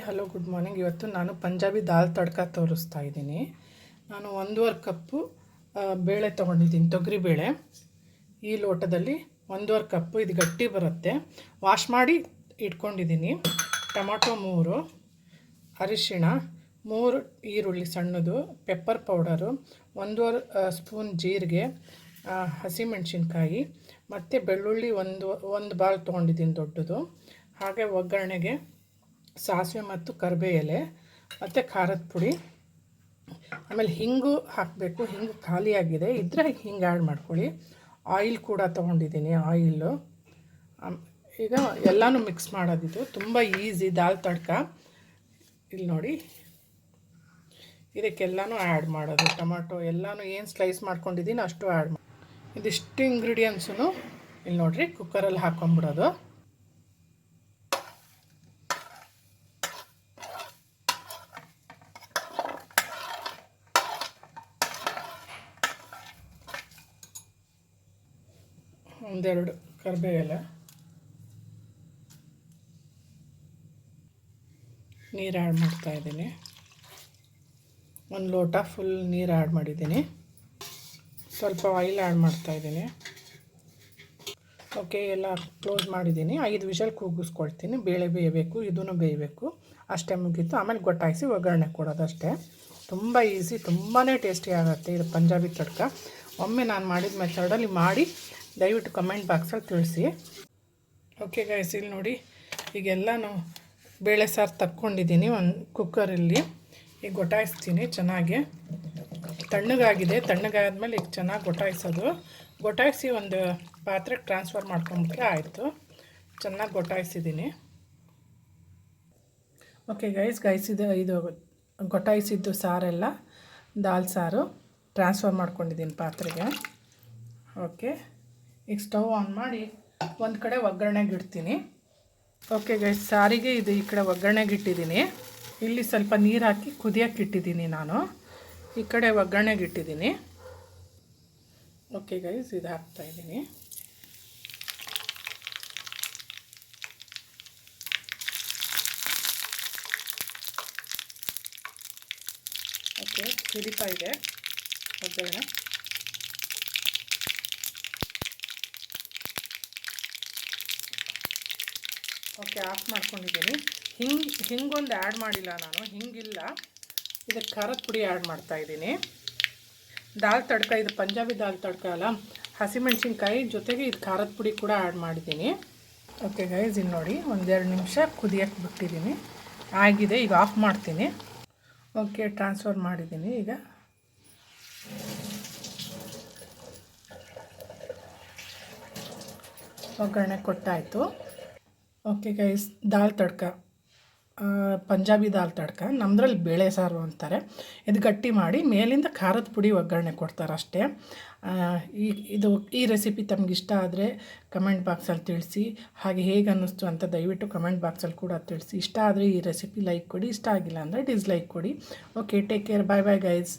Hi hello good morning. ಇವತ್ತು ನಾನು ಪಂಜಾಬಿ ದಾಲ್ ತಡ್ಕ ತೋರಿಸ್ತಾ ಇದ್ದೀನಿ. ನಾನು 1.5 ಕಪ್ಪು ಬೇಳೆ ತೊಗೊಂಡಿದ್ದೀನಿ, ತೊಗರಿಬೇಳೆ. ಈ ಲೋಟದಲ್ಲಿ 1.5 ಕಪ್ಪು, ಇದು ಗಟ್ಟಿ ಬರುತ್ತೆ. ವಾಶ್ ಮಾಡಿ ಇಟ್ಕೊಂಡಿದ್ದೀನಿ. ಟೊಮಾಟೊ 3, ಅರಿಶಿಣ 3, ಈರುಳ್ಳಿ ಸಣ್ಣದು, ಪೆಪ್ಪರ್ ಪೌಡರು 1.5 ಸ್ಪೂನ್ ಜೀರಿಗೆ, ಹಸಿಮೆಣಸಿನ್ಕಾಯಿ ಮತ್ತು ಬೆಳ್ಳುಳ್ಳಿ ಒಂದು ಬಾಲ್ ತೊಗೊಂಡಿದ್ದೀನಿ ದೊಡ್ಡದು. ಹಾಗೆ ಒಗ್ಗರಣೆಗೆ ಸಾಸಿವೆ ಮತ್ತು ಕರಿಬೇವು ಎಲೆ ಮತ್ತು ಖಾರದ ಪುಡಿ, ಆಮೇಲೆ ಹಿಂಗು ಹಾಕಬೇಕು. ಹಿಂಗು ಖಾಲಿಯಾಗಿದೆ, ಇದ್ದರೆ ಹಿಂಗೆ ಆ್ಯಡ್ ಮಾಡ್ಕೊಳ್ಳಿ. ಆಯಿಲ್ ಕೂಡ ತೊಗೊಂಡಿದ್ದೀನಿ, ಆಯಿಲು. ಈಗ ಎಲ್ಲನೂ ಮಿಕ್ಸ್ ಮಾಡೋದಿದು ತುಂಬ ಈಸಿ ದಾಲ್ ತಡ್ಕ. ಇಲ್ಲಿ ನೋಡಿ, ಇದಕ್ಕೆಲ್ಲನೂ ಆ್ಯಡ್ ಮಾಡೋದು. ಟೊಮಾಟೊ ಎಲ್ಲನೂ ಏನು ಸ್ಲೈಸ್ ಮಾಡ್ಕೊಂಡಿದ್ದೀನಿ ಅಷ್ಟು ಆ್ಯಡ್ ಮಾಡಿ, ಇದಿಷ್ಟು ಇಂಗ್ರೀಡಿಯೆಂಟ್ಸೂ ಇಲ್ಲಿ ನೋಡಿರಿ ಕುಕ್ಕರಲ್ಲಿ ಹಾಕ್ಕೊಂಬಿಡೋದು. ಒಂದೆರಡು ಕರಿಬೇವು ಎಲೆ, ನೀರು ಆ್ಯಡ್ ಮಾಡ್ತಾಯಿದ್ದೀನಿ. 1 ಲೋಟ ಫುಲ್ ನೀರು ಆ್ಯಡ್ ಮಾಡಿದ್ದೀನಿ. ಸ್ವಲ್ಪ ಆಯಿಲ್ ಆ್ಯಡ್ ಮಾಡ್ತಾಯಿದ್ದೀನಿ. ಓಕೆ, ಎಲ್ಲ ಕ್ಲೋಸ್ ಮಾಡಿದ್ದೀನಿ. 5 ವಿಷಲ್ ಕೂಗಿಸ್ಕೊಳ್ತೀನಿ. ಬೇಳೆ ಬೇಯಬೇಕು, ಇದೂ ಬೇಯಬೇಕು, ಅಷ್ಟೇ ಮುಗೀತು. ಆಮೇಲೆ ಗೊತ್ತಾಯಿಸಿ ಒಗ್ಗರಣೆ ಕೊಡೋದು ಅಷ್ಟೇ. ತುಂಬ ಈಸಿ, ತುಂಬಾ ಟೇಸ್ಟಿ ಆಗುತ್ತೆ ಇದು ಪಂಜಾಬಿ ತಡ್ಕ. ಒಮ್ಮೆ ನಾನು ಮಾಡಿದ ಮೆಥಡಲ್ಲಿ ಮಾಡಿ ದಯವಿಟ್ಟು ಕಮೆಂಟ್ ಬಾಕ್ಸಲ್ಲಿ ತಿಳಿಸಿ. ಓಕೆ ಗೈಸ್, ಇಲ್ಲಿ ನೋಡಿ, ಈಗೆಲ್ಲನೂ ಬೇಳೆ ಸಾರು ತಕ್ಕೊಂಡಿದ್ದೀನಿ ಒಂದು ಕುಕ್ಕರಲ್ಲಿ. ಈಗ ಗೊಟಾಯಿಸ್ತೀನಿ ಚೆನ್ನಾಗಿ. ತಣ್ಣಗಾಗಿದೆ, ತಣ್ಣಗಾದ್ಮೇಲೆ ಈಗ ಚೆನ್ನಾಗಿ ಗೊಟಾಯಿಸಿ ಒಂದು ಪಾತ್ರೆಗೆ ಟ್ರಾನ್ಸ್ಫರ್ ಮಾಡ್ಕೊಂಬಿಟ್ರೆ ಆಯಿತು. ಚೆನ್ನಾಗಿ ಗೊಟಾಯಿಸಿದ್ದೀನಿ. ಓಕೆ ಗೈಸ್, ಇದು ಗೊಟಾಯಿಸಿದ್ದು ಸಾರೆಲ್ಲ ದಾಲ್ ಸಾರು ಟ್ರಾನ್ಸ್ಫರ್ ಮಾಡ್ಕೊಂಡಿದ್ದೀನಿ ಪಾತ್ರೆಗೆ. ಓಕೆ, ಈಗ ಸ್ಟವ್ ಆನ್ ಮಾಡಿ ಒಂದು ಕಡೆ ಒಗ್ಗರಣೆಗೆ ಇಡ್ತೀನಿ. ಓಕೆ ಗೈಸ್, ಸಾರಿಗೆ ಇದು ಈ ಕಡೆ ಒಗ್ಗರಣೆಗೆ ಇಟ್ಟಿದ್ದೀನಿ. ಇಲ್ಲಿ ಸ್ವಲ್ಪ ನೀರು ಹಾಕಿ ಕುದಿಯೋಕ್ಕೆ ಇಟ್ಟಿದ್ದೀನಿ ನಾನು. ಈ ಕಡೆ ಒಗ್ಗರಣೆಗೆ ಇಟ್ಟಿದ್ದೀನಿ. ಓಕೆ ಗೈಸ್, ಇದು ಹಾಕ್ತಾಯಿದ್ದೀನಿ. ಓಕೆ, ಕುದೀತಾ ಇದೆ ಒಗ್ಗರಣೆ. ಓಕೆ, ಆಫ್ ಮಾಡ್ಕೊಂಡಿದ್ದೀನಿ. ಹಿಂಗೊಂದು ಆ್ಯಡ್ ಮಾಡಿಲ್ಲ ನಾನು, ಹಿಂಗಿಲ್ಲ. ಇದಕ್ಕೆ ಖಾರದ ಪುಡಿ ಆ್ಯಡ್ ಮಾಡ್ತಾಯಿದ್ದೀನಿ. ದಾಲ್ ತಡ್ಕ, ಇದು ಪಂಜಾಬಿ ದಾಲ್ ತಡ್ಕ ಅಲ್ಲ, ಹಸಿಮೆಣ್ಸಿನ್ಕಾಯಿ ಜೊತೆಗೆ ಇದು ಖಾರದ ಪುಡಿ ಕೂಡ ಆ್ಯಡ್ ಮಾಡಿದ್ದೀನಿ. ಓಕೆ ಗೈಸ್, ಇಲ್ಲಿ ನೋಡಿ, 1-2 ನಿಮಿಷ ಕುದಿಯೋಕ್ಕೆ ಬಿಟ್ಟಿದ್ದೀನಿ. ಆಗಿದೆ, ಈಗ ಆಫ್ ಮಾಡ್ತೀನಿ. ಓಕೆ, ಟ್ರಾನ್ಸ್ಫರ್ ಮಾಡಿದ್ದೀನಿ. ಈಗ ಒಗ್ಗರಣೆ ಕೊಟ್ಟಾಯಿತು. ಓಕೆ ಗೈಸ್, ದಾಲ್ ತಡ್ಕ, ಪಂಜಾಬಿ ದಾಲ್ ತಡ್ಕ, ನಮ್ಮದ್ರಲ್ಲಿ ಬೇಳೆ ಸಾರು ಅಂತಾರೆ. ಇದು ಗಟ್ಟಿ ಮಾಡಿ ಮೇಲಿಂದ ಖಾರದ ಪುಡಿ ಒಗ್ಗರಣೆ ಕೊಡ್ತಾರೆ ಅಷ್ಟೇ. ಈ ರೆಸಿಪಿ ತಮ್ಗೆ ಇಷ್ಟ ಆದರೆ ಕಮೆಂಟ್ ಬಾಕ್ಸಲ್ಲಿ ತಿಳಿಸಿ. ಹಾಗೆ ಹೇಗೆ ಅನ್ನಿಸ್ತು ಅಂತ ದಯವಿಟ್ಟು ಕಮೆಂಟ್ ಬಾಕ್ಸಲ್ಲಿ ಕೂಡ ತಿಳಿಸಿ. ಇಷ್ಟ ಆದರೆ ಈ ರೆಸಿಪಿ ಲೈಕ್ ಕೊಡಿ, ಇಷ್ಟ ಆಗಿಲ್ಲ ಅಂದರೆ ಡಿಸ್ಲೈಕ್ ಕೊಡಿ. ಓಕೆ, ಟೇಕ್ ಕೇರ್, ಬಾಯ್ ಬಾಯ್ ಗೈಸ್.